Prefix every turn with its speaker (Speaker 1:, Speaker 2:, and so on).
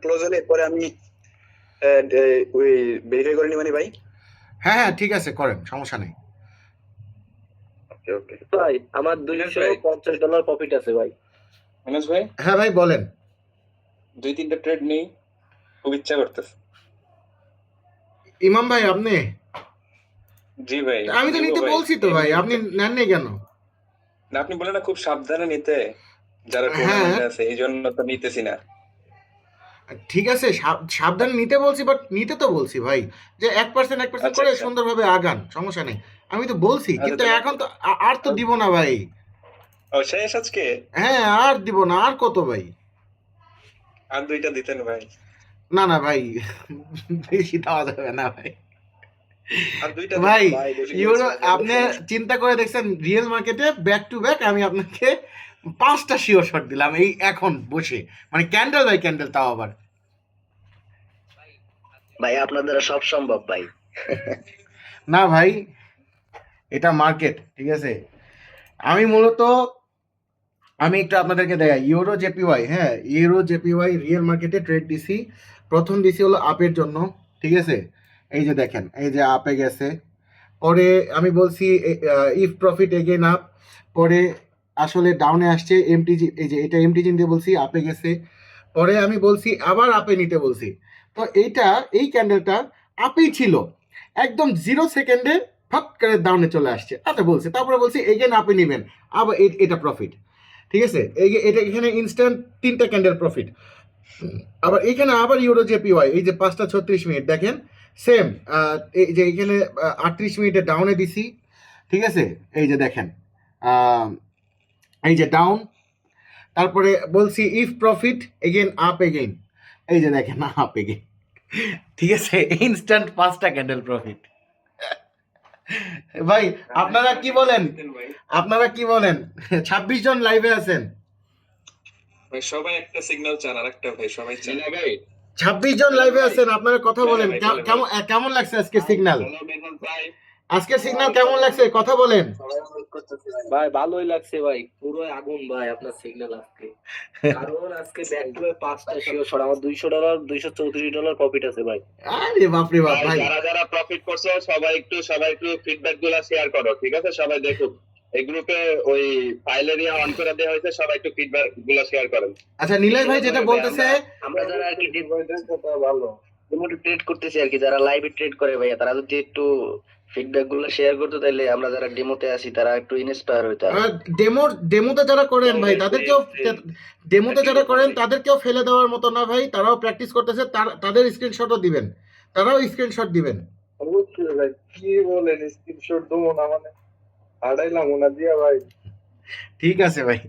Speaker 1: Close হলে পরে আমি ওই ভেরিফাই করে নিবানি ভাই।
Speaker 2: হ্যাঁ হ্যাঁ ঠিক আছে, করেন, সমস্যা নেই।
Speaker 1: ওকে ওকে ভাই, আমার $250 প্রফিট আছে ভাই।
Speaker 3: মানস ভাই,
Speaker 2: হ্যাঁ ভাই বলেন।
Speaker 3: 2-3টা ট্রেড নেই, খুব ইচ্ছা করতেছে।
Speaker 2: ইমাম ভাই আপনি?
Speaker 3: জি ভাই,
Speaker 2: আমি তো নিতে বলছি তো ভাই, আপনি নেননি কেন?
Speaker 3: না, আপনি বলেন না খুব সাবধানে নিতে, যারা টুর্নামেন্টে আছে, এই জন্য তো নিতেছি না।
Speaker 2: ঠিক আছে, সাবধানে নিতে বলছি, বাট নিতে তো বলছি ভাই, যে 1% 1% করে সুন্দরভাবে আগান, সমস্যা নেই, আমি তো বলছি। কিন্তু এখন তো আর তো দিব না ভাই।
Speaker 3: ও শেষ আজকে?
Speaker 2: হ্যাঁ আর দিব না, আর কত ভাই?
Speaker 3: আর 2টা দিতেন ভাই।
Speaker 2: না না ভাই, বেশি দেওয়া যাবে না ভাই।
Speaker 3: আর 2টা
Speaker 2: ভাই ইউরো আপনি চিন্তা করে দেখছেন, রিয়েল মার্কেটে ব্যাক টু ব্যাক আমি আপনাকে 5টা শিওর শট দিলাম এই এখন বসে, মানে ক্যান্ডেল বাই ক্যান্ডেল, তাও আবার।
Speaker 1: ভাই আপনার দ্বারা সব সম্ভব ভাই।
Speaker 2: না ভাই, এটা মার্কেট, ঠিক আছে। আমি মূলত আমি একটু আপনাদেরকে দেখাই ইউরো জেপিওয়াই। হ্যাঁ, ইউরো জেপিওয়াই রিয়েল মার্কেটে ট্রেড দিছি। প্রথম দিছি হলো আপের জন্য, ঠিক আছে। এই যে দেখেন, এই যে আপে গেছে, পরে আমি বলছি ইফ প্রফিট এগেন আপ, পরে আসলে ডাউনে আসছে এমটিজি, এই যে এটা এমটিজি দিয়ে বলছি আপে গেছে, পরে আমি বলছি আবার আপে নিতে বলছি। তো এই ক্যান্ডেলটা আপেই ছিল, একদম 0 সেকেন্ডে ফট করে ডাউনে চলে আসছে, আচ্ছা বলছি, তারপরে বলছি এগেন আপে নেবেন, আবার এটা প্রফিট, ঠিক আছে। এটা এখানে ইনস্ট্যান্ট 3টা ক্যান্ডেল প্রফিট। আবার এখানে আবার ইউরো জেপিওয়াই, এই যে 5টা 36 মিনিট দেখেন, সেম। এই যে এখানে 38 মিনিটে ডাউনে দিছি, ঠিক আছে। এই যে দেখেন, এই যে ডাউন, তারপরে বলছি if profit again up again, এই যে দেখেন আপ এগেইন, ঠিক আছে। ইনস্ট্যান্ট 5টা ক্যান্ডেল প্রফিট। ভাই আপনারা কি বলেন? আপনারা কি বলেন? 26 জন লাইভে আছেন
Speaker 3: ভাই, সবাই একটা সিগন্যাল চান, আর একটা ভাই সবাই চান ভাই।
Speaker 2: 26 জন লাইভে আছেন, আপনারা কথা বলেন। কেমন লাগছে আজকে সিগন্যাল? আজকের সিগন্যাল কেমন লাগছে, কথা বলেন
Speaker 1: ভাই। ভালোই লাগছে ভাই, পুরো আগুন ভাই আপনার সিগন্যাল আজকে। কারণ আজকে ব্যাক টু ব্যাক 5টা শিওর শট, আমার $200 $234 প্রফিট আছে ভাই।
Speaker 2: আরে বাপ রে বাপ ভাই,
Speaker 4: যারা প্রফিট করছো সবাই একটু ফিডব্যাক গুলা শেয়ার করো, ঠিক আছে? সবাই দেখুক, এই গ্রুপে ওই ফাইল এরিয়া অন করে দেওয়া হয়েছে, সবাই একটু ফিডব্যাক গুলা শেয়ার করেন।
Speaker 2: আচ্ছা নিলয় ভাই যেটা বলতেছে,
Speaker 1: আমরা যারা আর কি ভালো ট্রেড করতেছি আর কি, যারা লাইভে ট্রেড করে ভাইয়া, তারা যদি একটু ফিডব্যাক গুলো শেয়ার করতে, তাইলে আমরা যারা ডেমোতে আছি তারা একটু ইন্সপায়ার হইতে।
Speaker 2: ডেমোতে যারা করেন ভাই তাদেরকেও ফেলে দেওয়ার মতো না ভাই, তারাও প্র্যাকটিস করতেছে, তাদের স্ক্রিনশটও দিবেন, তারাও স্ক্রিনশট দিবেন।
Speaker 5: অবশ্যই ভাই, কি বলেন, স্ক্রিনশট দেবো না মানে হারাইলাম ওনা দিয়া ভাই।
Speaker 2: ঠিক আছে ভাই।